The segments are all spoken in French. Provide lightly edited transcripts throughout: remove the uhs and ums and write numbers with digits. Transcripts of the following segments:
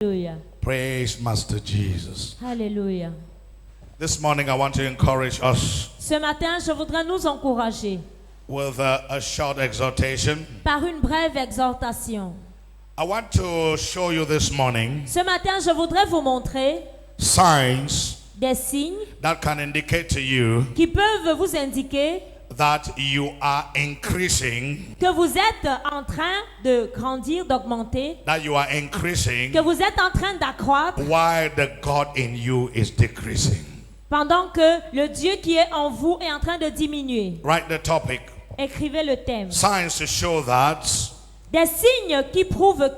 Hallelujah. Praise Master Jesus. Alléluia. This morning I want to encourage us Ce matin, je voudrais nous encourager with a short exhortation. par une brève exhortation. I want to show you this morning Ce matin, je voudrais vous montrer signs des signes that can indicate to you qui peuvent vous indiquer that you are increasing, que vous êtes en train de grandir, d'augmenter, that you are increasing que vous êtes en train d'accroître while the God in you is decreasing. pendant que le Dieu qui est en vous est en train de diminuer. Write the topic. Écrivez le thème. Signs to show that Des signes qui prouvent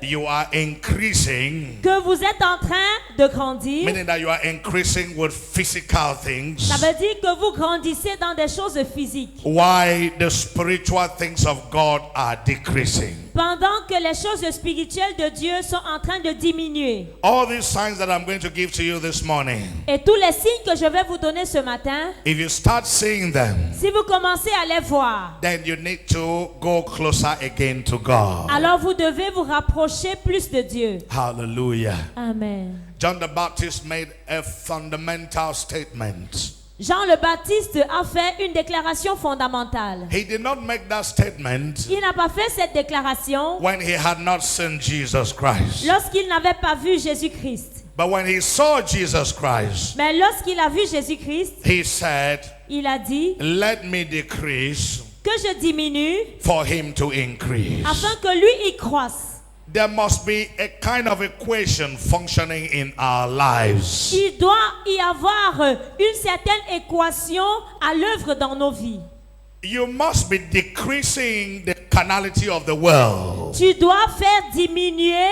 you are increasing, que vous êtes en train de grandir. meaning that you are increasing with physical things, Ça veut dire que vous grandissez dans des choses physiques. while the spiritual things of God are decreasing. Pendant que les choses spirituelles de Dieu sont en train de diminuer. All these signs that I'm going to give to you this morning, Et tous les signes que je vais vous donner ce matin, if you start seeing them, si vous commencez à les voir, then you need to go closer again to God. alors vous devez vous rapprocher plus de Dieu. Hallelujah. Amen. John the Baptist made a fundamental statement. Jean le Baptiste a fait une déclaration fondamentale. He did not make that statement Il n'a pas fait cette déclaration when he had not seen Jesus Christ. lorsqu'il n'avait pas vu Jésus-Christ. But when he saw Jesus Christ, Mais lorsqu'il a vu Jésus-Christ, he said, il a dit "Let me decrease que je diminue for him to increase." afin que lui y croisse. There must be a kind of equation functioning in our lives. Il doit y avoir une certaine équation à l'œuvre dans nos vies. You must be decreasing the carnality of the world, Tu dois faire diminuer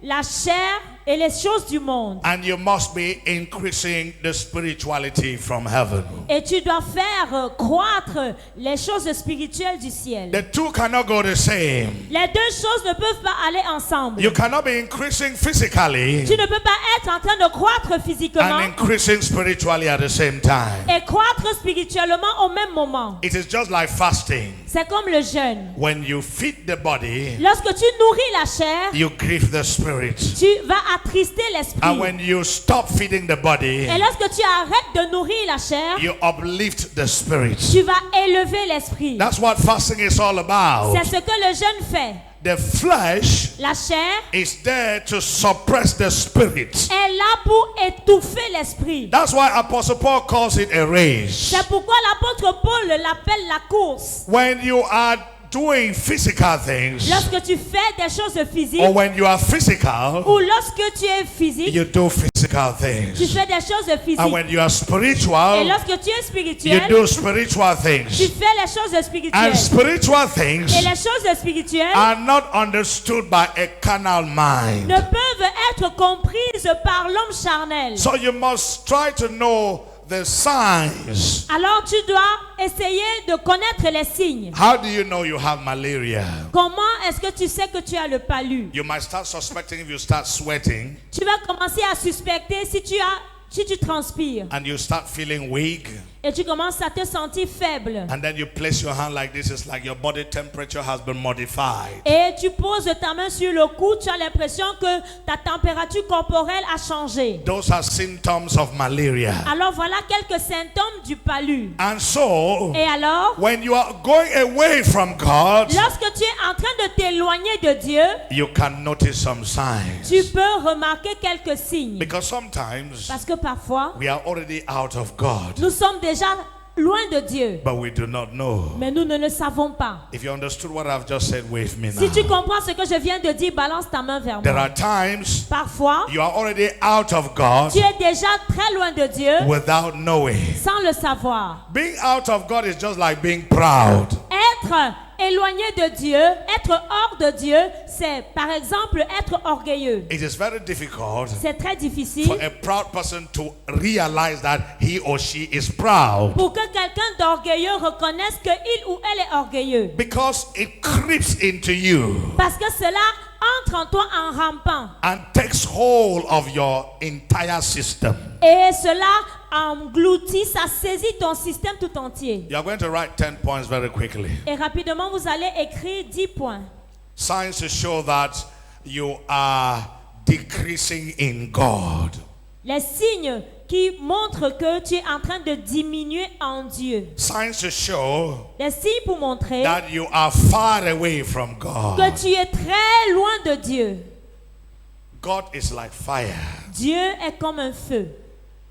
la chair et les choses du monde. and you must be increasing the spirituality from heaven. Et tu dois faire croître les choses spirituelles du ciel. The two cannot go the same. Les deux choses ne peuvent pas aller ensemble. You cannot be increasing physically Tu ne peux pas être en train de croître physiquement and increasing spiritually at the same time. et croître spirituellement au même moment. It is just like fasting. C'est comme le jeûne. When you feed the body, Lorsque tu nourris la chair, you grieve the spirit. tu vas attrister And l'esprit. when you stop feeding the body, Et lorsque tu arrêtes de nourrir la chair, you uplift the spirit. tu vas élever l'esprit. That's what fasting is all about. C'est ce que le jeûne fait. The flesh La chair is there to suppress the spirit. est là pour étouffer l'esprit. That's why Apostle Paul calls it a race. C'est pourquoi l'apôtre Paul l'appelle la course. When you are doing physical things, Lorsque tu fais des choses physiques or when you are physical, ou lorsque tu es physique, you do physical tu things. fais des choses And physiques. when you are Et spiritual, lorsque tu es you spirituel, do spiritual tu things. fais les choses And spirituelles. spiritual Et things les choses spirituelles are not understood by a carnal mind. ne peuvent être comprises par l'homme charnel. So you must try to know the signs. Alors tu dois essayer de connaître les signes. How do you know you have malaria? Comment est-ce que tu sais que tu as le palu? You might start suspecting if you start sweating Tu vas commencer à suspecter si tu transpires and you start feeling weak, et tu commences à te sentir faible. and then you place your hand like this. It's like your body temperature has been modified. Et tu poses ta main sur le cou, tu as l'impression que ta température corporelle a changé. Those are symptoms of malaria. Alors voilà quelques symptômes du palu. And so, Et alors, when you are going away from God, lorsque tu es en train de t'éloigner de Dieu, you can notice some signs. tu peux remarquer quelques signes. Because sometimes Parce que parfois, we are already out of God, nous sommes déjà loin de Dieu, but we do not know. mais nous ne le savons pas. If you understood what I've just said, wave me Si tu now. comprends ce que je viens de dire, balance ta main vers There moi. are times Parfois, you are already out of God tu es déjà très loin de Dieu without knowing. sans le savoir. Being out of God is just like being proud. Être éloigné de Dieu, être hors de Dieu, c'est par exemple être orgueilleux. It is very difficult C'est très for difficile a proud person to realize that he or she is proud, pour que quelqu'un d'orgueilleux reconnaisse qu'il ou elle est orgueilleux. because it creeps into you Parce que cela entre en toi en rampant. and takes hold of your entire system. Et cela engloutit, ça saisit ton système tout entier. You are going to write 10 points very quickly. Et rapidement, vous allez écrire 10 points. Signs to show that you are decreasing in God. Les signes qui montrent que tu es en train de diminuer en Dieu. Signs to show Des signes pour montrer that you are far away from God. que tu es très loin de Dieu. God is like fire. Dieu est comme un feu.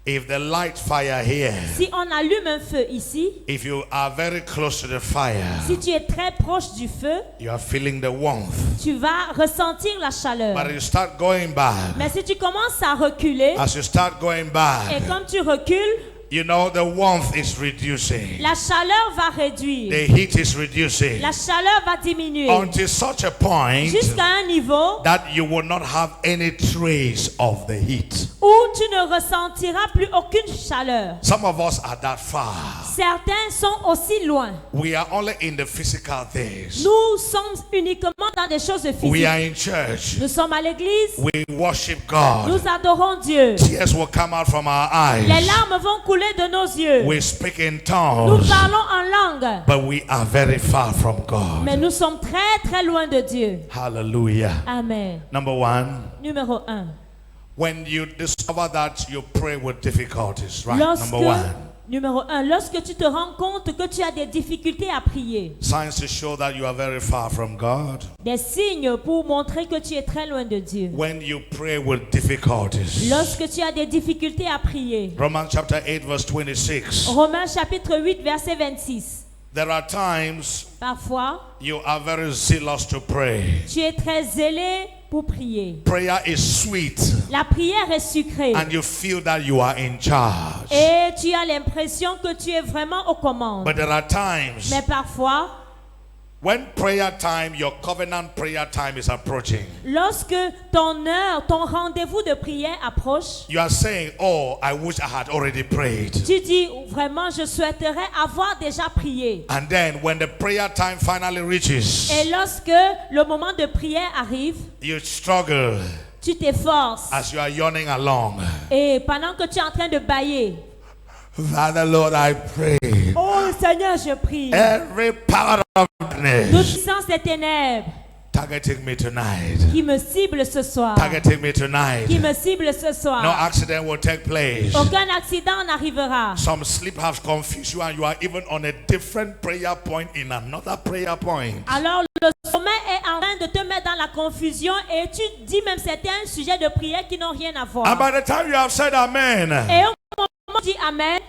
If the light fire here, Si on allume un feu ici, if you are very close to the fire, si tu es très proche du feu, you are feeling the warmth. tu vas ressentir la chaleur. But you start going back. Mais si tu commences à reculer, As you start going et back, comme tu recules, you know the warmth is reducing. la chaleur va réduire. The heat is reducing. La chaleur va diminuer Until such a point jusqu'à un niveau that you will not have any trace of the heat. où tu ne ressentiras plus aucune chaleur. Some of us are that far. Certains sont aussi loin. We are only in the physical things. Nous sommes uniquement dans des choses We physiques. are in church. Nous sommes à l'église, We worship God. nous adorons Dieu. Tears will come out from our Les eyes. larmes vont couler de nos yeux. We speak in Nous tongues. parlons en langue, But we are very far from mais God. nous sommes très très loin de Dieu. Hallelujah. Amen. Number one, Numéro 1. when you discover that you pray with difficulties, right? Number one. Numéro 1. Lorsque tu te rends compte que tu as des difficultés à prier, Signs to show that you are very far from God. des signes pour montrer que tu es très loin de Dieu. When you pray with difficulties. Lorsque tu as des difficultés à prier. Romans chapter 8 verse 26. Romains chapitre 8 verset 26. There are times Parfois, you are very zealous to pray. tu es très zélé pour prier. Prayer is sweet La prière est sucrée. and you feel that you are in charge. Et tu as l'impression que tu es vraiment aux commandes. But there are times Mais parfois, when prayer time, your covenant prayer time is approaching. lorsque ton heure, ton rendez-vous de prière approche, You are saying, oh, I wish I had already prayed. tu dis vraiment, je souhaiterais avoir déjà prié. And then when the prayer time finally reaches, Et lorsque le moment de prière arrive, you struggle tu t'efforces. as you are yawning along. Et pendant que tu es en train de bâiller, Father, Lord, I pray. oh Seigneur, je prie. Every power of Toute darkness puissance des ténèbres targeting me tonight. qui me cible ce soir, Targeting me tonight. qui me cible ce No soir, accident will take place. aucun accident n'arrivera. Some sleep has confused you and you are even on a different prayer point in another prayer point. Alors le sommeil est en train de te mettre dans la confusion et tu dis même certains sujets de prière qui n'ont rien à voir. And by the time you have said amen, Et au moment où tu dis Amen,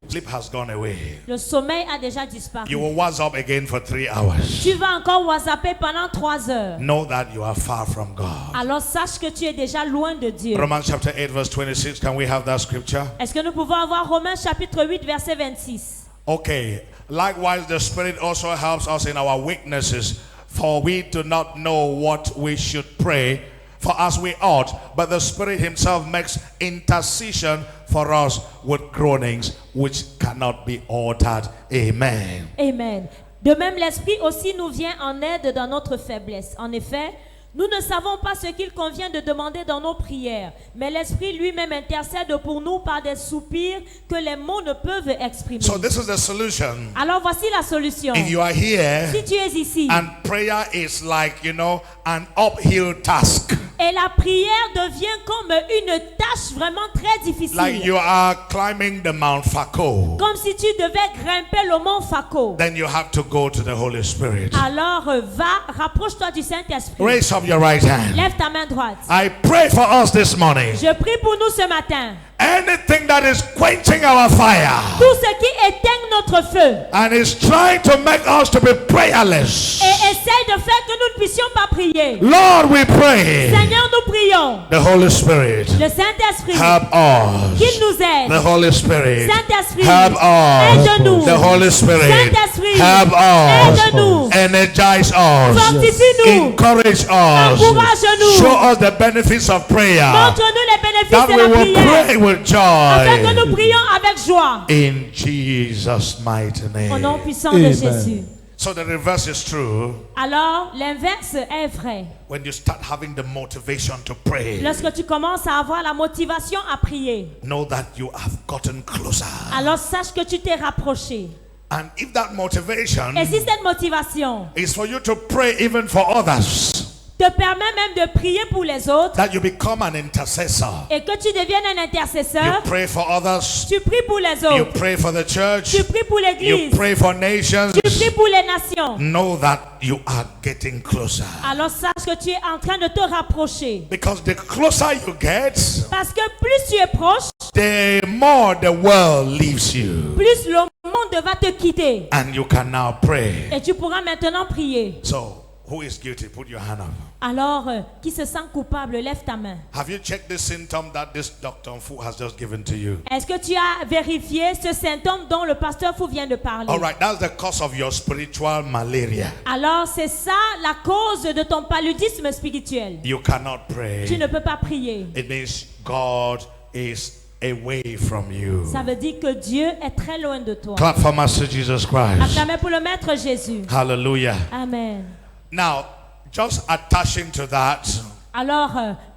sleep has gone away. le sommeil a déjà disparu. You will WhatsApp again for 3 hours. Tu vas encore whatsapper pendant 3 heures. Know that you are far from God. Alors sache que tu es déjà loin de Dieu. Romans chapter 8 verse 26. Can we have that scripture? Est-ce que nous pouvons avoir Romains chapitre 8 verset 26? Okay. Likewise, the Spirit also helps us in our weaknesses, for we do not know what we should pray for as we ought, but the Spirit himself makes intercession for us with groanings which cannot be uttered. Amen. Amen. De même, l'Esprit aussi nous vient en aide dans notre faiblesse. En effet, nous ne savons pas ce qu'il convient de demander dans nos prières, mais l'Esprit lui-même intercède pour nous par des soupirs que les mots ne peuvent exprimer. So this is the solution. Alors voici la solution. If you are here Si tu es ici and prayer is like, an uphill task, et la prière devient comme une tâche vraiment très difficile, like you are climbing the Mount Fako, comme si tu devais grimper le mont Fako, then you have to go to the Holy Spirit. alors rapproche-toi du Saint-Esprit. Raise up your right hand. Lève ta main droite. I pray for us this morning. Je prie pour nous ce matin. Anything that is quenching our fire Tout ce qui éteigne notre feu and is trying to make us to be prayerless, et essaye de faire que nous ne puissions pas prier. Lord, we pray. Seigneur, nous prions. The Holy Spirit, Le Saint-Esprit, help us. qu'il nous aide. The Holy Spirit, Saint-Esprit, help us. aide-nous. The Holy Spirit, Saint-Esprit, help us. aide-nous. Energize us. Fortifie-nous. Encourage us. Encourage-nous. Show us the benefits of prayer, Montre-nous les bénéfices that de we la will prière, pray with afin que joy. nous prions avec joie. In Jesus' mighty Au nom name. puissant de Amen. Jésus. So the reverse is true. Alors, l'inverse est vrai. When you start having the motivation to pray, Lorsque tu commences à avoir la motivation à prier, know that you have gotten closer. alors sache que tu t'es rapproché. And if that motivation Et si cette motivation is for you to pray even for others, te permet même de prier pour les autres that you become an intercessor. et que tu deviennes un You intercesseur. pray for others. Tu pries pour les You autres. pray for the church. Tu pries pour You l'église. pray for nations. Tu pries pour les nations. Know that you are getting closer. Alors sache que tu es en train de te rapprocher. Because the closer you get, Parce que plus tu es proche, the more the world leaves you. plus le monde va te quitter. And you can now pray. Et tu pourras maintenant prier. So, who is guilty? Put your hand up. Alors, qui se sent coupable, lève ta main. Have you checked the symptom that this Dr. Fu has just given to you? Est-ce que tu as vérifié ce symptôme dont le pasteur Fou vient de parler? All right, that's the cause of your spiritual malaria. Alors, c'est ça la cause de ton paludisme spirituel. You cannot pray. Tu ne peux pas prier. It means God is away from you. Ça veut dire que Dieu est très loin de toi. Clap for Master Jesus Christ. Acclamez pour le Maître Jésus. Hallelujah. Amen. Now, just attaching to that, Alors,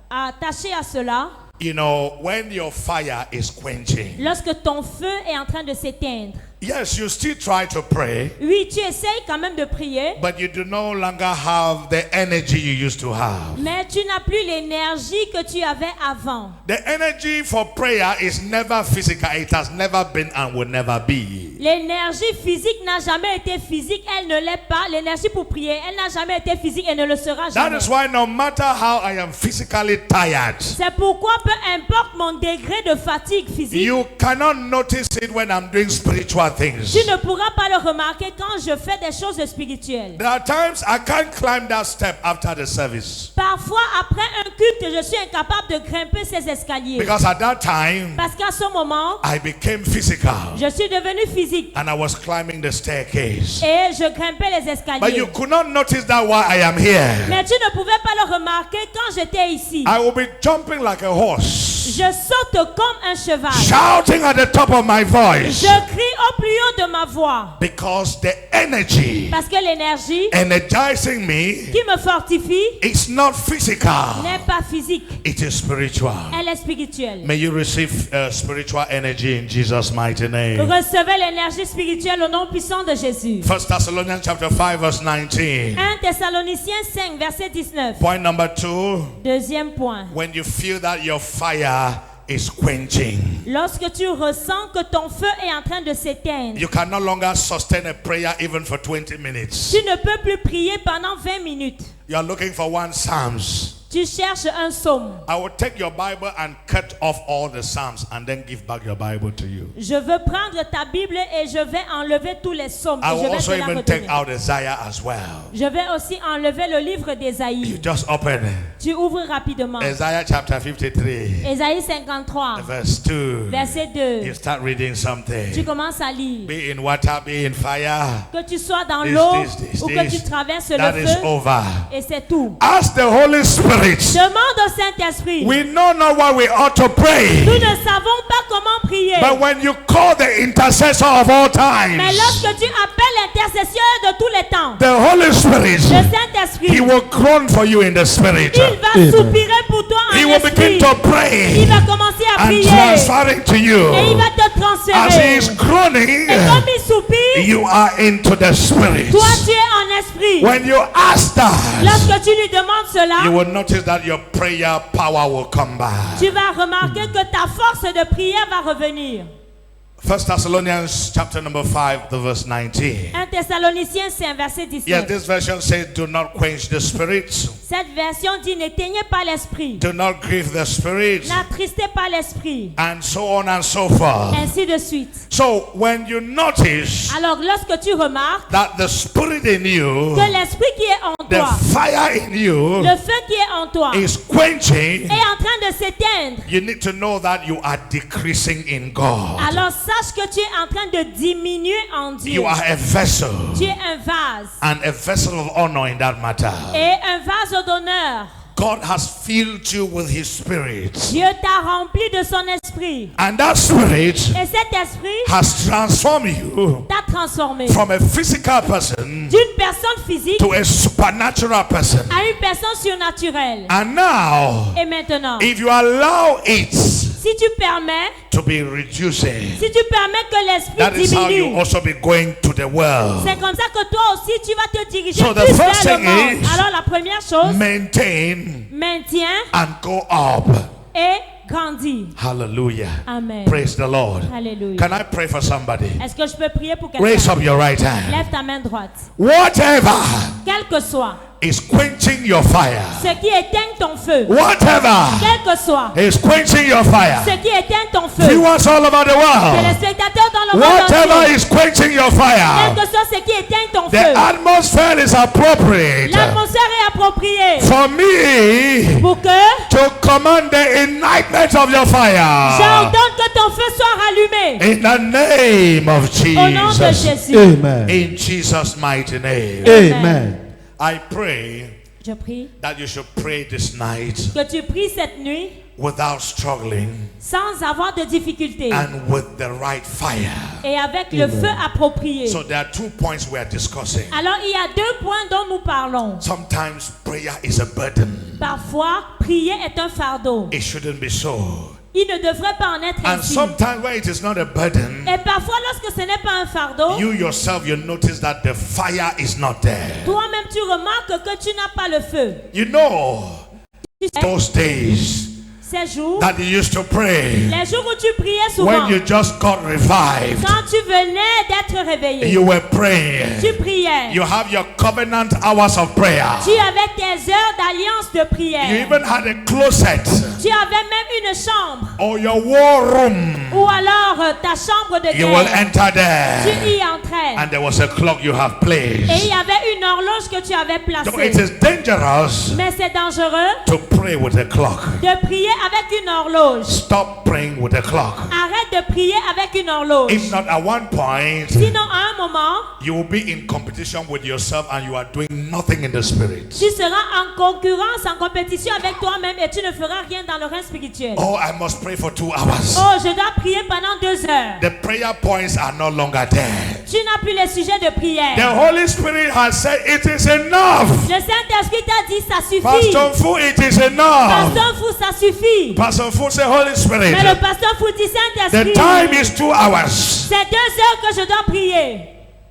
attaché à cela, you know, when your fire is quenching, lorsque ton feu est en train de s'éteindre, yes, you still try to pray, oui, tu essayes quand même de prier, but you do no longer have the energy you used to have. mais tu n'as plus l'énergie que tu avais avant. The energy for prayer is never physical. It has never been and will never be. L'énergie physique n'a jamais été physique, elle ne l'est pas. L'énergie pour prier, elle n'a jamais été physique et ne le sera That jamais. is why no matter how I am physically tired, C'est pourquoi peu importe mon degré de fatigue physique, you cannot notice it when I'm doing spiritual things. tu ne pourras pas le remarquer quand je fais des choses spirituelles. There are times I can't climb that step after the service Parfois, après un culte, je suis incapable de grimper ces escaliers. because at that time Parce qu'à ce moment, I became physical je suis devenu physique and I was climbing the staircase. et je grimpais les But escaliers. you could not notice that while I am here. Mais tu ne pouvais pas le remarquer quand j'étais ici. I will be jumping like a horse, Je saute comme un cheval. shouting at the top of my voice Je crie au plus haut de ma voix. because the energy Parce que l'énergie energizing me qui me fortifie is not physical, n'est pas physique. it is spiritual. Elle est spirituelle. May you receive spiritual energy in Jesus' mighty name. Recevez l'énergie spirituelle au nom puissant de Jésus. 1 Thessalonians chapter 5 verse 19. 1 Thessaloniciens 5, verset 19. Point number 2, Deuxième point. when you feel that your fire is quenching, Lorsque tu ressens que ton feu est en train de s'éteindre, you can no longer sustain a prayer even for 20 minutes. tu ne peux plus prier pendant 20 minutes. You are looking for one Psalms. Tu cherches un psaume. I will take your Bible and cut off all the Psalms and then give back your Bible to you. Je veux prendre ta Bible et je vais enlever tous les psaumes. I Et je will vais also te la even take redonner. out Isaiah as well. Je vais aussi enlever le livre You d'Ésaïe. just open Tu ouvres rapidement. Isaiah chapter 53, Ésaïe 53, verse 2. verset You 2. start reading Tu something. commences à lire. Be in water, be in fire. Que tu sois dans This, l'eau this, ou que this. tu traverses That le is feu. over. Et c'est tout. Ask the Holy Spirit. Demande au Saint-Esprit. We know not what we ought to pray. Nous ne savons pas comment prier. But when you call the intercessor of all Mais times, lorsque tu appelles l'intercesseur de tous les temps, the Holy Spirit, le Saint-Esprit, He will groan for you in the Spirit. il va soupirer pour toi He en will begin esprit. to Il pray va commencer à and prier. transferring to Et il you. va te As He transférer. is groaning, Et comme il soupire, you are into the Spirit. toi tu es en esprit. When you ask that, Lorsque tu lui demandes cela, you will notice that your prayer power will come back. tu vas remarquer que ta force de prière va revenir. 1 Thessalonians chapter number 5, the verse 19. 1 Thessaloniciens 5, verset Yes, 19. this version says, do not quench the Spirit. Cette version dit n'éteignez pas l'esprit, Do not grieve the Spirit. n'attristez pas l'esprit, And so on and so forth. ainsi de suite. So when you notice Alors lorsque tu remarques that the Spirit in you, que l'esprit qui est en the toi, fire in you le feu qui est en toi, is quenching, est en train de s'éteindre, you need to know that you are decreasing in God. alors sache que tu es en train de diminuer en Dieu. You are a vessel, Tu es un vase and a vessel of honor in that matter. et un vase d'honneur. God has filled you with His Spirit. Dieu t'a rempli de son esprit. And that Spirit Et cet esprit has transformed you t'a transformé from a physical person d'une personne physique to a supernatural person. à une personne surnaturelle. And now, Et maintenant, if you allow it, Si tu permets, to be reducing, si tu permets que l'esprit that is how you diminue, also be going to the world. c'est comme ça que toi aussi tu vas te diriger So the plus first vers le thing monde. is- Alors la première chose, Maintain maintiens and go up. et grandis. Hallelujah. Amen. Praise the Lord. Alléluia. Can I pray for somebody? Est-ce que je peux prier pour Raise quelqu'un? up your right hand. Lève ta main droite. Whatever Quel que soit is quenching your fire, ce qui éteint ton feu, whatever quel que soit is quenching your fire, ce qui éteint ton feu, viewers all over the que les world, spectateurs dans le monde whatever entier, is quenching your quel fire, que soit ce qui éteint ton the feu, atmosphere is appropriate l'atmosphère est appropriée for me pour que to command the ignitement of your fire j'ordonne que ton feu soit rallumé in the name of au nom de Jesus. Jésus. Amen. In Jesus' mighty name. Amen. I pray Je prie that you should pray this night que tu pries cette nuit without struggling sans avoir de difficultés and with the right fire. et avec le feu approprié. So there are 2 points we are discussing. Alors il y a deux points dont nous parlons. Sometimes prayer is a burden. Parfois, prier est un fardeau. It shouldn't be so. Il ne devrait pas en être And ainsi. sometimes when it is not a burden, Et parfois, lorsque ce n'est pas un fardeau, you yourself, you notice that the fire is not there. toi-même tu remarques que tu n'as pas le feu. You know, Tu sais, those days ces jours, that you used to pray, les jours où tu priais souvent, when you just got revived, quand tu venais d'être réveillé, you were praying. tu priais. You have your covenant hours of prayer. Tu avais tes heures d'alliance de You prière. even had a closet Tu avais même une chambre or your war room. ou alors ta chambre de You will guerre. enter Tu there, y entrais. and there was a clock you have Et il placed. y avait une horloge que tu avais So it placée. is dangerous Mais c'est dangereux to pray with a clock. de prier avec une horloge. Stop praying with a clock. Arrête de prier avec une horloge. If not, at one point, Sinon, à un moment, you will be in competition with yourself and you are doing nothing in the spirit. tu seras en concurrence, en compétition avec toi-même et tu ne feras rien dans le règne spirituel. Oh, I must pray for 2 hours. Oh, je dois prier pendant 2 heures. The prayer points are no longer there. Tu n'as plus les sujets de prière. The Holy Spirit has said it is enough. Le Saint-Esprit t'a dit ça suffit. Pastor Fu, it is enough. Pasteur Fou, ça suffit. Pastor Fu say, Holy Mais Spirit, le pasteur Fou dit the Saint-Esprit, time is 2 hours. c'est 2 heures que je dois prier.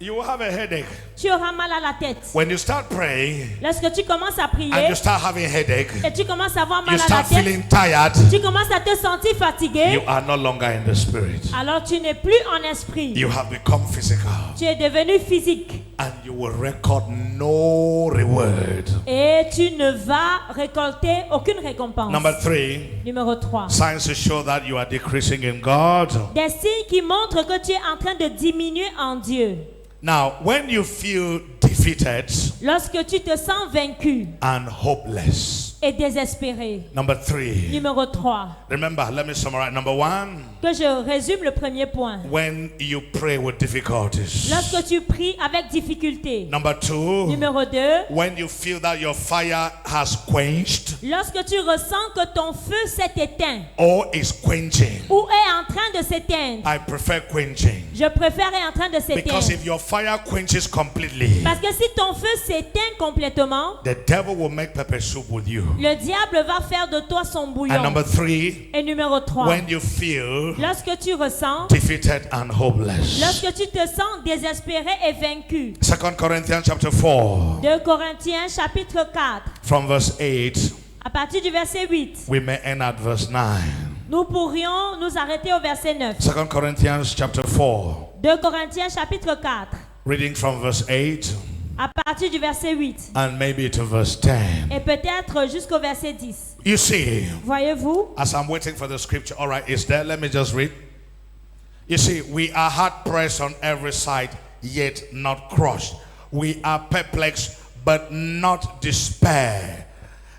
You will have a headache. Tu auras mal à la tête. When you start praying Lorsque tu commences à and prier you start having headache, et tu commences à avoir you mal à la start tête, feeling tired, tu commences à te sentir fatigué, you are no longer in the spirit. alors tu n'es plus en esprit. You have become physical Tu es devenu physique and you will record no reward. et tu ne vas récolter aucune récompense. Number 3, Numéro 3. signs to show that you are decreasing in God. Des signes qui montrent que tu es en train de diminuer en Dieu. Now, when you feel defeated Lorsque tu te sens vaincu and hopeless. et désespéré. Number 3, Numéro 3. remember, let me summarize. Number 1, Que je résume le premier point. when you pray with difficulties. Lorsque tu pries avec difficulté. Number 2, Numéro 2. when you feel that your fire has quenched Lorsque tu ressens que ton feu s'est éteint or is quenching. ou est en train de s'éteindre. I prefer quenching. Je préfère est en train de s'éteindre. Because if your fire quenches completely, Parce que si ton feu s'éteint complètement, the devil will make pepper soup with you. le diable va faire de toi son And bouillon. number 3, Et numéro 3. when you feel Lorsque tu ressens, defeated and hopeless. lorsque tu te sens désespéré et vaincu. 2 Corinthians chapter 4, 2 Corinthiens chapitre 4. from verse 8, À partir du verset 8. we may end at verse 9. Nous pourrions nous arrêter au verset 9. 2 Corinthians chapter 4, 2 Corinthiens chapitre 4. reading from verse 8 À partir du verset 8. and maybe to verse 10. Et peut-être jusqu'au verset 10. You see, Voyez-vous? as I'm waiting for the scripture, all right, it's there. Let me just read. You see, we are hard pressed on every side, yet not crushed. We are perplexed, but not despair.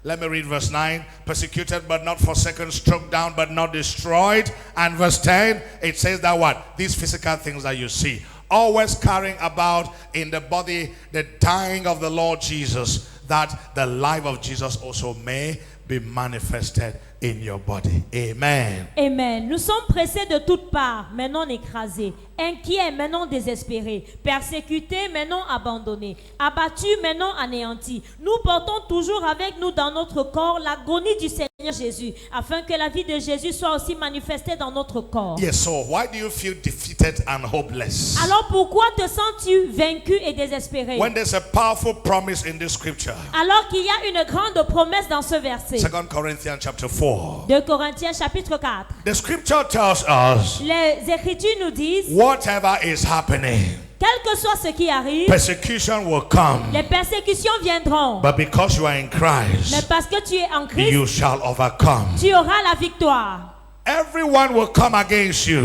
Let me read verse 9. Persecuted, but not forsaken. Struck down, but not destroyed. And verse 10, it says that what? These physical things that you see. Always carrying about in the body the dying of the Lord Jesus, that the life of Jesus also may be manifested in your body. Amen. Amen. Nous sommes pressés de toutes parts, mais non écrasés. Inquiets, mais non désespérés. Persécutés, mais non abandonnés. Abattus, mais non anéantis. Nous portons toujours avec nous dans notre corps l'agonie du Seigneur Jésus, afin que la vie de Jésus soit aussi manifestée dans notre corps. Yes, so why do you feel defeated and hopeless? Alors pourquoi te sens-tu vaincu et désespéré? When there's a powerful promise in this scripture. Alors qu'il y a une grande promesse dans ce verset. 2 Corinthians chapter 4. 2 Corinthiens chapitre 4. The scripture tells us Les Écritures nous disent, whatever is happening, quel que soit ce qui arrive, persecution will come. les persécutions viendront. But because you are in Mais Christ, parce que tu es en Christ, you shall overcome. tu auras la victoire. Everyone will come against you.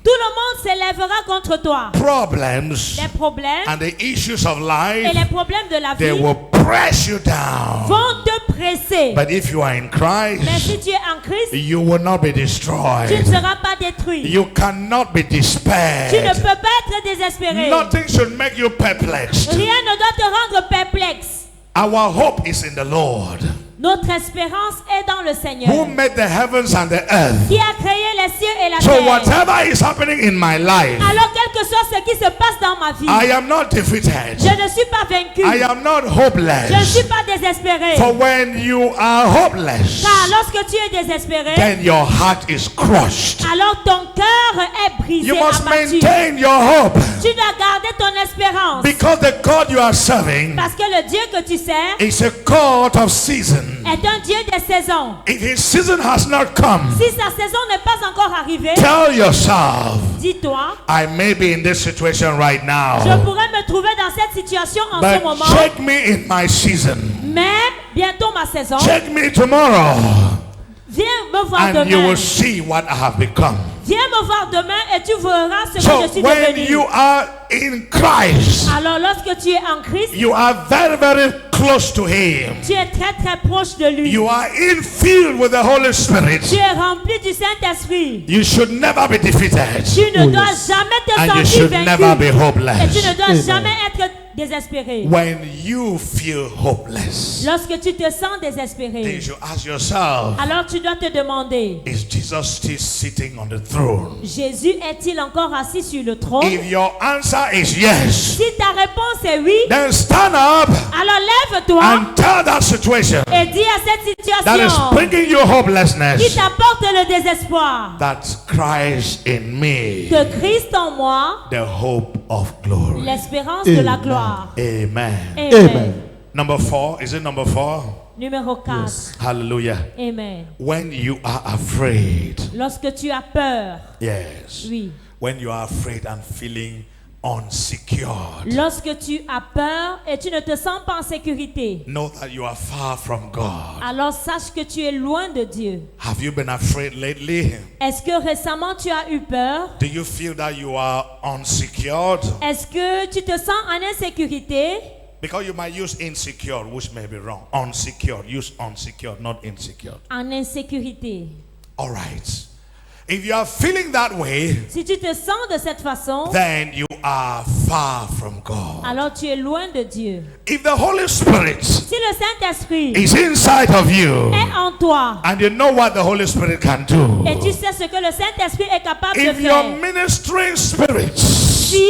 Tout le monde s'élèvera contre toi. Problems Les problèmes and the issues of et life, les problèmes de la they vie will press you down. vont te presser. But if you are in Mais Christ, si tu es en Christ, you will not be tu ne destroyed. seras pas détruit. You cannot be Tu ne despaired. peux pas être désespéré. Nothing should make you perplexed. Rien ne doit te rendre perplexe. Our hope is in the Lord, Notre espérance est dans le who Seigneur, made the heavens and the earth. qui a créé les cieux et la So terre. whatever is happening in my life, Alors, quel que soit ce qui se passe dans ma vie, I am not defeated. je ne suis pas vaincu. I am not Je ne hopeless. suis pas désespéré. For when you are hopeless, Car lorsque tu es désespéré, then your heart is crushed. alors ton cœur est brisé, You must abattu. maintain your hope, Tu dois garder ton espérance. because the God you are serving Parce que le Dieu que tu sers is a God of season. est un Dieu des saisons. If his season has not come, Si sa saison n'est pas encore arrivée, tell yourself, dis-toi, I may be in this situation right je now, pourrais me trouver dans cette situation en ce but moment, check me in my season. mais bientôt ma saison, Check me tomorrow, viens me voir and you demain. will see what I have become. Viens me voir demain et tu verras ce que So je suis when devenu. you are in Christ, Alors lorsque tu es en Christ, you are very, very close to him. tu es très très proche de lui. You are infilled with the Holy Tu Spirit. es rempli du Saint-Esprit. You should never be defeated, Tu ne dois jamais te and you sentir should never be vaincu. Et tu hopeless. ne dois jamais être désespéré. When you feel hopeless, Lorsque tu te sens then désespéré, you should ask yourself, alors tu dois te demander, is Jesus still sitting on the throne? Jésus est-il encore assis sur le trône? If your answer is yes, Si ta réponse est oui, then stand up alors lève-toi and tell that situation et dis à cette that is situation bringing you qui hopelessness t'apporte le désespoir that Christ in me, que Christ en moi, the hope of glory. l'espérance de la gloire. Amen. Amen. Number 4, is it number 4? Numéro 4. Hallelujah. Amen. When you are afraid, Lorsque tu as peur, yes. oui. When you are afraid and feeling unsecured, Lorsque tu as peur et tu ne te sens pas en sécurité, know that you are far from God. alors sache que tu es loin de Dieu. Have you been afraid lately? Est-ce que récemment tu as eu peur? Do you feel that you are unsecured? Est-ce que tu te sens en insécurité? Because you might use insecure, which may be wrong. Unsecured, use unsecured, not insecure. En insécurité. All right. If you are feeling that way, Si tu te sens de cette façon, then you are far from God. alors tu es loin de Dieu. If the Holy Spirit Si le Saint-Esprit is inside of you, est en toi and you know what the Holy Spirit can do, et tu sais ce que le Saint-Esprit est capable de if your faire, ministering spirits, si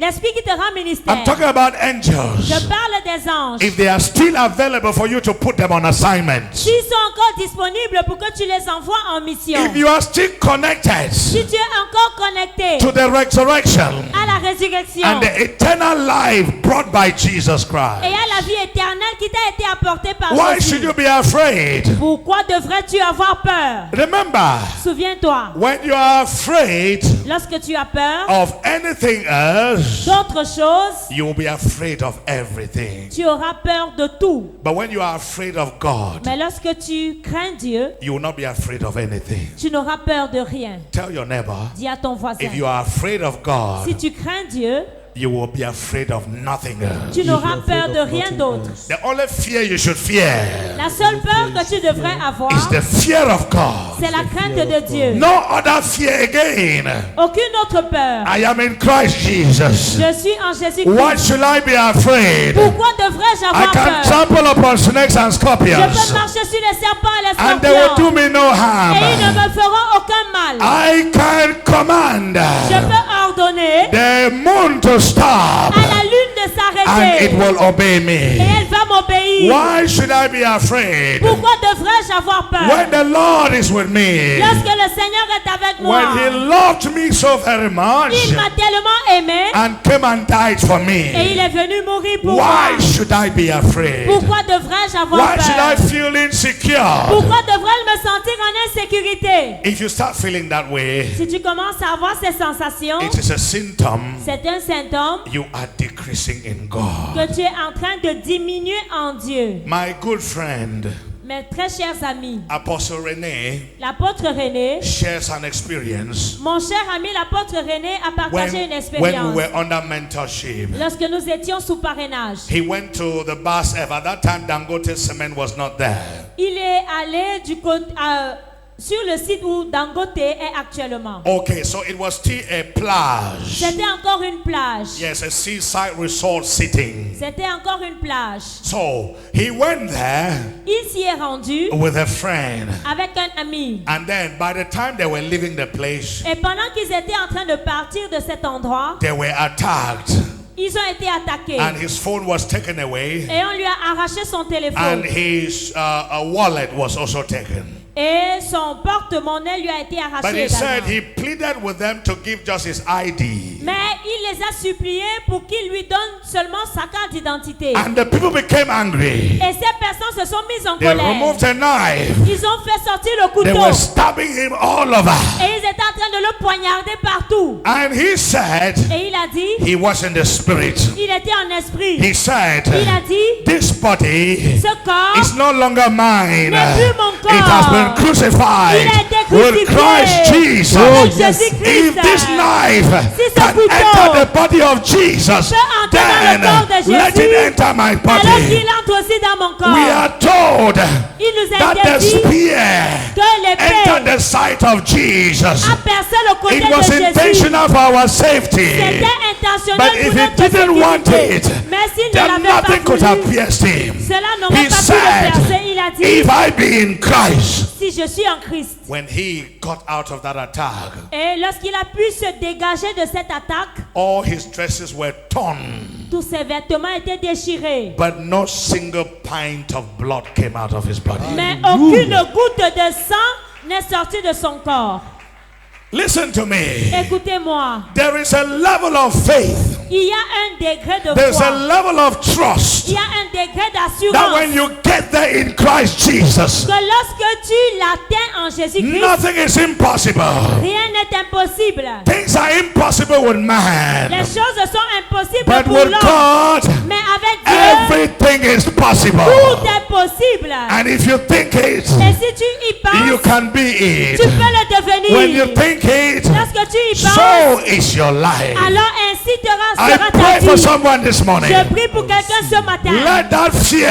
l'Esprit qui te rend ministère, I'm talking about je angels, parle des anges, if they are still available for you to put them on assignment, s'ils sont encore disponibles pour que tu les envoies en mission, if you are still connected si tu es encore connecté to the resurrection à la résurrection and the eternal life brought by Jesus et Christ, à la vie éternelle qui t'a été apportée par why Jésus, should you be afraid? pourquoi devrais-tu avoir peur? Remember, Souviens-toi, when you are afraid lorsque tu as peur of anything else, d'autres choses, you will be afraid of everything. tu auras peur de tout. But when you are afraid of God, Mais lorsque tu crains Dieu, you will not be afraid of anything. tu n'auras peur de rien. Tell your neighbor, Dis à ton voisin, if you are afraid of si God, tu crains Dieu, you will be afraid of nothing else. tu n'auras peur de rien d'autre. The only fear you should fear La seule peur que tu devrais avoir, is the fear of God. c'est la crainte de Dieu. No other fear again. Aucune autre peur. I am in Christ Jesus. Je suis en Why Jésus-Christ. should I be afraid? Pourquoi devrais-je I avoir can peur? trample upon snakes and Je scorpions, peux marcher sur les serpents et les and they will do scorpions. me no Et ils ne harm. me feront aucun mal. I can command Je peux ordonner the moon to stop, à la lune de and it s'arrêter. will obey Et me. elle va m'obéir. Why should I be afraid Pourquoi devrais-je avoir peur? when the Lord is with me? Lorsque le Seigneur est avec moi, When He loved me so very much il m'a tellement aimé and came and died for et me. il est venu mourir pour moi. Why should I be afraid? Pourquoi devrais-je avoir Why should I peur? feel insecure? Pourquoi devrais-je me sentir en insécurité? If you start feeling that way, Si tu commences à avoir ces sensations, it is a symptom c'est un symptôme you are decreasing in God. que tu es en train de diminuer en Dieu. My good friend, Mes très chers amis, Apostle René, l'apôtre René, shares an experience mon cher ami l'apôtre René a partagé une when expérience. we were under mentorship. Lorsque nous étions sous parrainage, He went to the BASF. At that time, Dangote Cement was not there. il est allé du côté, sur le site où Dangote est actuellement. Okay, so it was still a plage. C'était encore une plage. Yes, a seaside resort sitting. C'était encore une plage. So he went there Il s'y est rendu with a friend. avec un ami. And then by the time they were leaving the place, Et pendant qu'ils étaient en train de partir de cet endroit, they were attacked. ils ont été attaqués. And his phone was taken away. Et on lui a arraché son And téléphone. his wallet was also taken. Et son porte-monnaie lui a été But arraché he said également. he pleaded with them to give just his ID. Mais il les a suppliés pour qu'ils lui donnent seulement sa carte d'identité. And the people became angry. Et ces personnes se sont mises en They colère. removed a knife. Ils ont fait sortir le They couteau. were stabbing him all over. Et ils étaient en train de le poignarder partout. And he said Et il a dit, he was in the spirit. il était en esprit. He said, Il a dit, this body ce corps is no longer mine. n'est plus mon corps. It has been Il crucified a été with crucifié Christ Jesus. avec yes. Jésus-Christ. If this knife Si ce can couteau enter the body of Jesus, peut entrer dans le corps de then let it Jésus, enter my alors body. qu'il entre aussi dans mon corps. We are told Il nous a that été the dit spear que l'épée entered the side of Jesus. a percé le côté It de was Jésus. intentional for our safety. C'était intentionnel But pour if he notre didn't want sécurité. it, Mais s'il ne then l'avait nothing pas could have voulu, pierced him. cela n'aurait He pas pu said, le percer. Il a dit, if I be in Christ. si je suis en Christ. When he got out of that attack, Et lorsqu'il a pu se dégager de cette attaque, all his dresses were torn, tous ses vêtements étaient déchirés. but no single pint of blood came out of his body. Mais aucune goutte de sang n'est sortie de son corps. Listen to me. Écoutez-moi. There is a level of faith. Il y a un degré de There's a foi. level of trust Il y a un degré that when d'assurance you get there in Christ Jesus, que lorsque tu l'atteins en Jésus-Christ, nothing is impossible. rien n'est impossible. Things are impossible with Les man, choses sont impossibles but pour with l'homme. God, Mais avec Dieu, everything is possible. tout est possible. And if you think it, Et si tu y you penses, can be tu it. peux le When you devenir. think it, Lorsque tu y penses, so is your life. alors ainsi I sera pray ta for vie. someone this morning. Je prie pour quelqu'un ce matin. Let that Que fear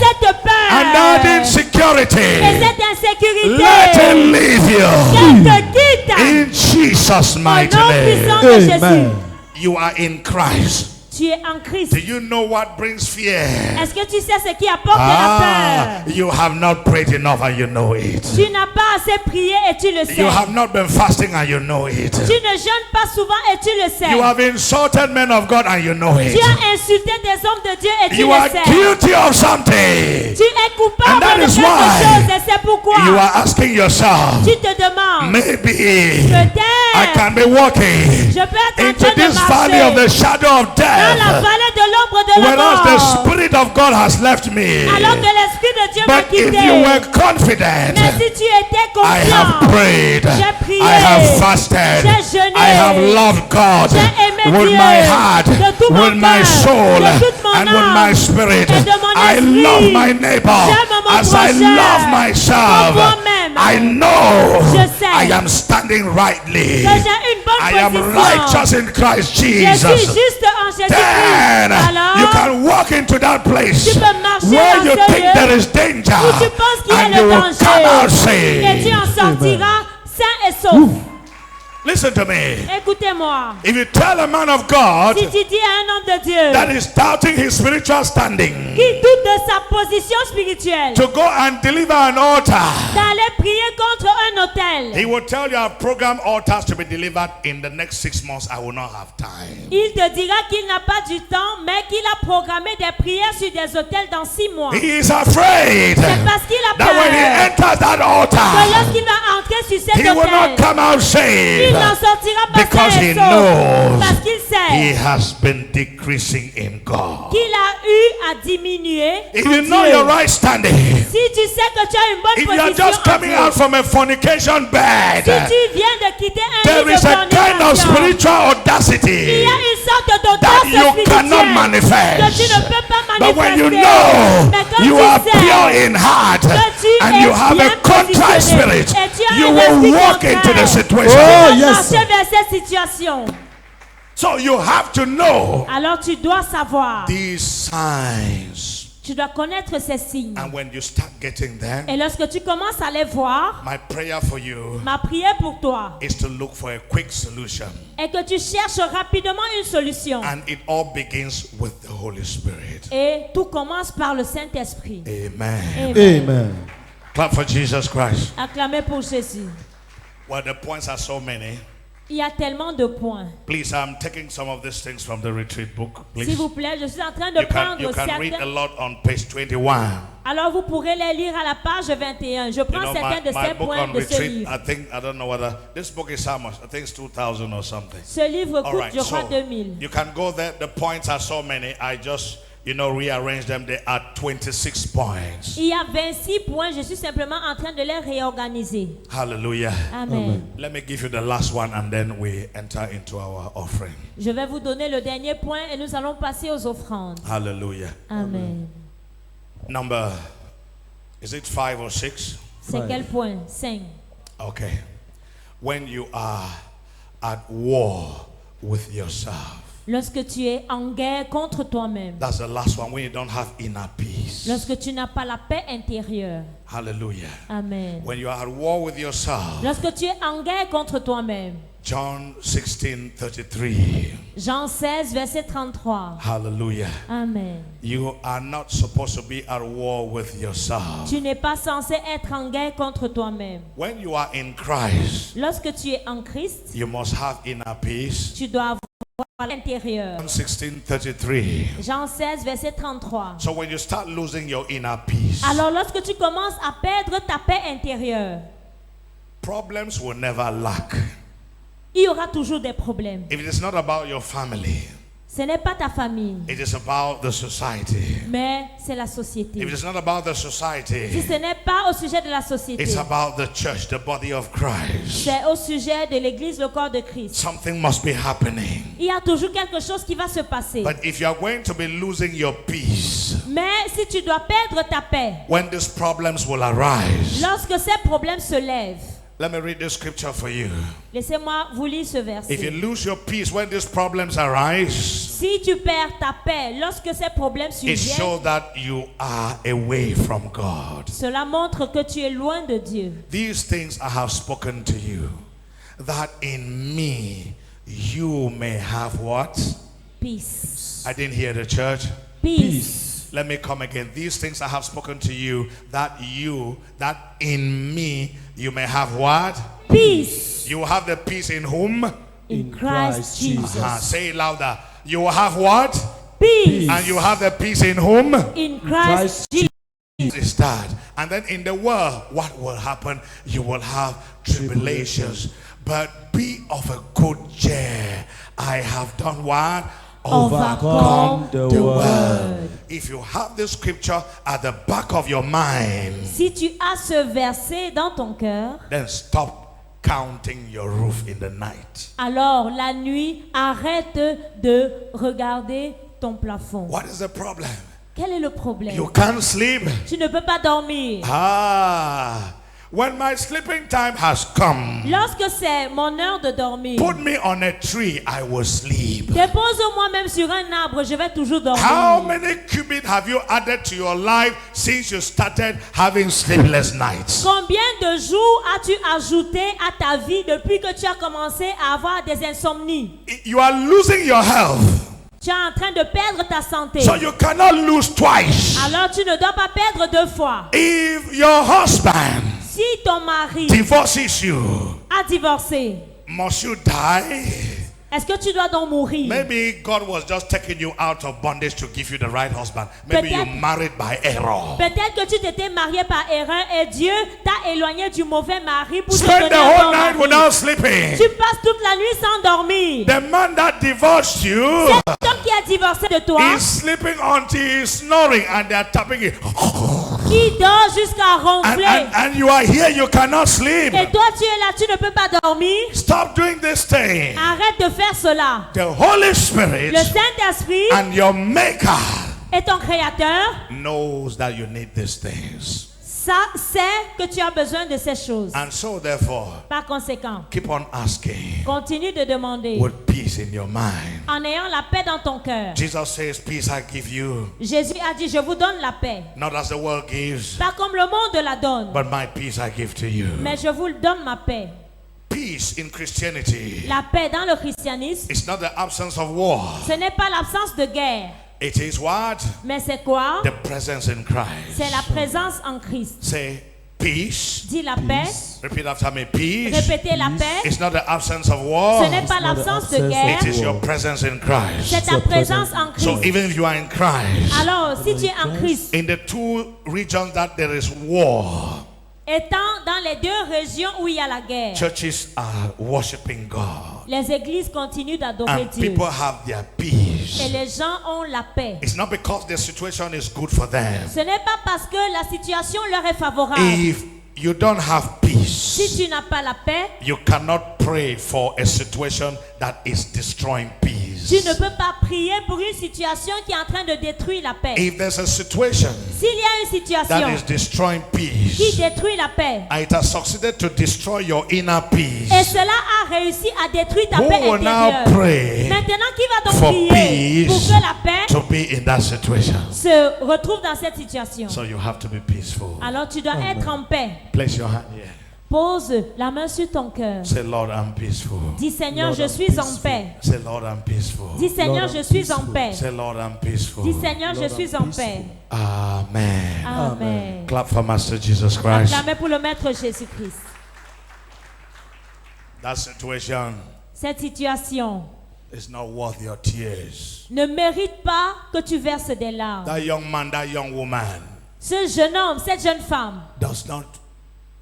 cette and that peur et insecurity, cette insécurité let it leave you. qu'elle te quitte. In Jesus' Au mighty nom name. puissant de Jésus. Amen. You are in Christ. Tu es en Christ. Do you know what brings fear? Est-ce que tu sais ce qui apporte la peur? You have not prayed enough and you know it. Tu n'as pas assez prié et tu le sais. You have not been fasting and you know it. Tu ne jeûnes pas souvent et tu le sais. You have insulted men of God and you know it. Tu as insulté des hommes de Dieu et tu You le are sais. guilty of something. Tu es coupable And that de is quelque why chose et c'est pourquoi You are asking yourself, tu te demandes, maybe I peut-être can be walking je peux être en into train de this valley of marcher the shadow of dans la death, vallée de l'ombre de la whereas the mort, Spirit of God has left me. alors que l'Esprit de Dieu m'a But if quitté. you were confident, Mais si tu étais I have confiant, prayed, j'ai prié, I have fasted, j'ai jeûné, I have loved God j'ai aimé with Dieu my heart, de tout mon with my cœur, soul, de toute mon and with âme, my spirit. et de mon I esprit. love my neighbor J'aime mon as I prochain love myself. comme moi-même. I know Je sais I am standing standing rightly. Que j'ai une bonne I am position. righteous in Christ Je suis Jesus. juste en Jésus-Christ. Then you Alors, can walk into that place tu peux marcher where dans you ce think lieu there is danger, où tu penses qu'il y a and le you will danger. come out Et tu saved. en sortiras sain et sauf. Listen to me. Écoutez-moi. If you tell a man of God Si tu dis à un homme de Dieu that is doubting his spiritual standing qui doute de sa position spirituelle to go and deliver an altar, d'aller prier contre un autel, he will tell you I program altars to be delivered in the next 6 months. I will not have time. il te dira qu'il n'a pas du temps, mais qu'il a programmé des prières sur des autels dans 6 mois. He is afraid C'est parce qu'il a that when he peur enters that que altar, lorsqu'il va entrer sur cet he will not autel, come out il saved n'en sortira pas because sain he et sauf. knows Parce qu'il he sait has been decreasing in God. qu'il a eu à diminuer If en you know Dieu. your right standing, Si tu sais que tu as une bonne if you are position just en coming Dieu, out from a fornication bed, si tu viens de quitter un there lit de is a kind of fornication, spiritual il y audacity a une sorte that d'audace you cannot spirituelle manifest. que tu ne peux pas But when you manifester. know Mais quand you tu are sais pure in heart que tu and es you have a bien contrite positionné spirit, et tu as you un will esprit walk into the contraire, situation. Oh, tu vas yes. marcher vers cette situation. So you have to know Alors tu dois savoir, these signs. tu dois connaître ces signes. And when you start getting them, Et lorsque tu commences à les voir, my prayer for you ma prière pour toi is to look for a quick solution. est que tu cherches rapidement une solution. And it all begins with the Holy Spirit. Et tout commence par le Saint-Esprit. Amen. Amen. Amen. Clap for Jesus Christ. Acclamez pour Jésus. Well, the points are so many. Il y a tellement de points. Please, I'm taking some of these things from the retreat book. S'il Please. vous plaît, je suis en train de You can prendre read a certains. lot on page 21. Alors vous pourrez les lire à la page 21. Je You prends know, certains de my ces book points on de ce retreat, livre. I don't know whether, this book is how much? I think it's 2,000 or something. Ce livre All coûte, right, je crois, so 2000. you can go there. The points are so many. I just, rearrange them. There are 26 points. Il y a 26 points. Je suis simplement en train de les réorganiser. Hallelujah. Amen. Let me give you the last one and then we enter into our offering. Je vais vous donner le dernier point et nous allons passer aux offrandes. Hallelujah. Amen. Number, is it 5 or 6? C'est quel point? 5. Okay. When you are at war with yourself. Lorsque tu es en guerre contre toi-même. That's the last one. When you don't have inner peace. Lorsque tu n'as pas la paix intérieure. Hallelujah. Amen. When you are at war with yourself. Lorsque tu es en guerre contre toi-même. John 16:33. Jean 16, verset 33. Hallelujah. Amen. You are not supposed to be at war with yourself. Tu n'es pas censé être en guerre contre toi-même. When you are in Christ, Lorsque tu es en Christ, you must have inner peace. tu dois avoir l'intérieur. John 16:33. Jean 16, verset 33. So when you start losing your inner peace, Alors lorsque tu commences à perdre ta paix intérieure, problems will never lack. il y aura toujours des problèmes. If it is not about your family, Ce n'est pas ta famille, it is about the society. mais c'est la société. If it is not about the Si society, ce n'est pas au sujet de la société, it's about the church, the body of Christ. c'est au sujet de l'Église, le corps de Christ. Something must be happening. Il y a toujours quelque chose qui va se passer. But if you are going to be losing your peace, Mais si tu dois perdre ta paix, when these problems will arise, lorsque ces problèmes se lèvent, let me read this scripture for you. laissez-moi vous lire ce If you verset. lose your peace when these problems arise, Si tu perds ta paix lorsque ces problèmes it surviennent, shows that you are away from God. cela montre que tu es loin de Dieu. These things I have spoken to you, that in me you may have what? Peace. I didn't hear the church. Peace. Let me come again. These things I have spoken to you, that in me you may have what? Peace. You will have the peace in whom? In Christ Jesus. Say it louder. You will have what? Peace. And you have the peace in whom? In Christ Jesus. Is that? And then in the world, what will happen? You will have tribulations. But be of a good cheer. I have done what? Overcome the world. If you have this scripture at the back of your mind, Si tu as ce verset dans ton cœur, then stop counting your roof in the night. alors la nuit, arrête de regarder ton plafond. What is the problem? Quel est le problème? You can't sleep. Tu ne peux pas dormir. When my sleeping time has come, Lorsque c'est mon heure de dormir, put me on a tree, I will sleep. dépose-moi même sur un arbre, je vais toujours dormir. How many cubits have you added to your life since you started having sleepless nights? Combien de jours as-tu ajouté à ta vie depuis que tu as commencé à avoir des insomnies? You are losing your health, Tu es en train de perdre ta santé. so you cannot lose twice. Alors tu ne dois pas perdre 2 fois. If your husband Si ton mari divorces you, a divorcé, must you die? est-ce que tu dois donc mourir? Maybe God was just taking you out of bondage to give you the right husband. Maybe you Peut-être- married by error. Peut-être que tu t'étais marié par erreur et Dieu t'a éloigné du mauvais mari pour te Spend donner the un whole bon night mari. without sleeping. Tu passes toute la nuit sans dormir. The man that divorced you Cet homme qui a divorcé de toi, is sleeping until he's snoring and they are tapping it. il dort jusqu'à ronfler. And you are here, you cannot sleep. Et toi, tu es là, tu ne peux pas dormir. Stop doing this thing. Arrête de faire cela. The Holy Spirit Le Saint-Esprit and your Maker est ton créateur. knows that you need these things. Ça, sait que tu as besoin de ces choses. And so therefore, Par conséquent, keep on asking continue de demander with peace in your mind. en ayant la paix dans ton cœur. Jesus says, peace I give you, Jésus a dit, je vous donne la paix. not as the world gives, Pas comme le monde la donne, but my peace I give to you. mais je vous donne ma paix. Peace in Christianity La paix dans le christianisme, is not the absence of war. ce n'est pas l'absence de guerre, It is what? mais c'est quoi? The presence in Christ. C'est la présence en Christ. Say peace. Dis la paix, Repeat after me. Peace. répétez la paix. It's not the absence of war. Ce n'est pas l'absence de guerre, It is your presence in Christ. c'est ta présence en So Christ. even if you are in Christ, Alors, si tu es en Christ, in the two regions that there is war, étant dans les 2 régions où il y a la guerre, churches are worshiping God. les églises continuent d'adorer And Dieu. people have their Et peace. les gens ont la paix. It's not because the situation is good for them. Ce n'est pas parce que la situation leur est favorable. If you don't have peace, Si tu n'as pas la paix, you cannot pray for a situation that is destroying peace. tu ne peux pas prier pour une situation qui est en train de détruire la paix. If there's a situation S'il y a une that situation is destroying qui peace, détruit la paix, and it has succeeded to destroy your inner et peace, cela a réussi à détruire ta who paix will now intérieure, pray maintenant qui va donc for prier pour peace que la paix to be in that situation? se retrouve dans cette situation? So you have to be peaceful. Alors tu dois être en paix. Place your hand here. Pose la main sur ton cœur. Say, Lord, I'm peaceful. Dis Seigneur, Lord, je I'm suis en peaceful. paix. Say, Lord, I'm peaceful. Dis Seigneur, Lord, je I'm suis en peaceful. paix. Say, Lord, I'm peaceful. Dis Seigneur, je Lord, suis I'm en paix. Amen. Amen. Clap for Master Jesus Christ. Acclamez pour le Maître Jésus-Christ. That situation Cette situation is not worth your tears. ne mérite pas que tu verses des larmes. That young man, that young woman Ce jeune homme, cette jeune femme does not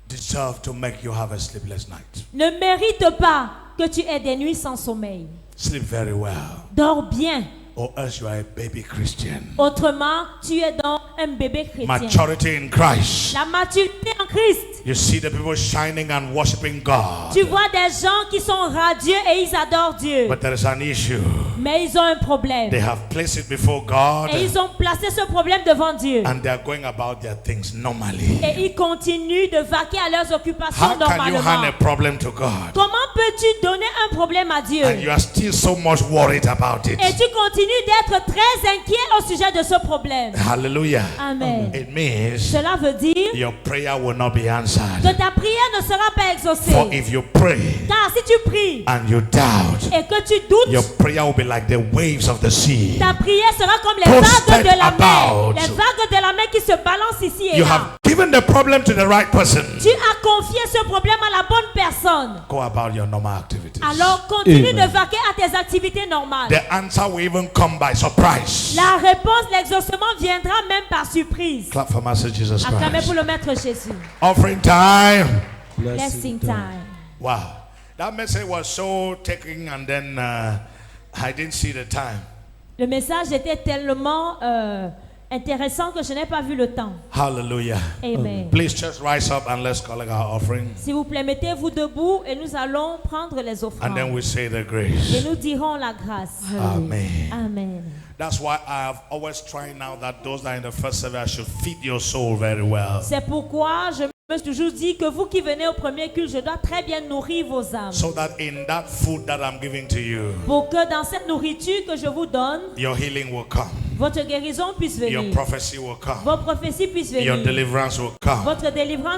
deserve to make you have a sleepless night. ne mérite pas que tu aies des nuits sans sommeil. Sleep very well, Dors bien. or else you are a baby Christian. Autrement, tu es donc un bébé chrétien. Maturity in Christ. La maturité en Christ. You see the people shining and worshiping God. Tu vois des gens qui sont radieux et ils adorent Dieu. But there is an issue. Mais ils ont un problème. They have placed it before God Et ils ont placé ce problème devant Dieu. and they are going about their things normally. Et ils continuent de vaquer à leurs occupations How can you hand normalement. a problem to God Comment peux-tu donner un problème à Dieu? and you are still so much worried about it? Et tu continues d'être très inquiet au sujet de ce problème. Hallelujah. Amen. It means Cela veut dire your prayer will not be answered. que ta prière ne sera pas exaucée. For if you pray Car si tu pries and you doubt, et que tu doutes, your prayer will be like the waves of the sea. ta prière sera comme les Tossed vagues de la mer. about. Les vagues de la mer qui se balancent ici et You là. have given the problem to the right person. Tu as confié ce problème à la bonne personne. Go about your normal activities. Alors continue Amen. de vaquer à tes activités normales. The answer will even come by surprise. La réponse, l'exaucement viendra même par surprise. Clap for Master Jesus Acclamez pour Christ. le Maître Jésus. Offering time. Blessing time. Wow. That message was so taking and then I didn't see the time. Le message était tellement intéressant que je n'ai pas vu le temps. Hallelujah. Amen. Please just rise up and let's collect our offering. S'il vous plaît, mettez-vous debout et nous allons prendre les And then offrandes. we say the Et grace. nous dirons la grâce. Amen. Amen. That's why I have always tried now that those that are in the first service should feed your soul very well. C'est pourquoi je me toujours dit que vous qui venez au premier culte, je dois très bien nourrir vos âmes. So that in that food that I'm giving to you, Pour que dans cette nourriture que je vous donne, your healing will come. votre guérison puisse venir. Your prophecy will come. Vos prophéties puissent Your venir. deliverance will come. Votre délivrance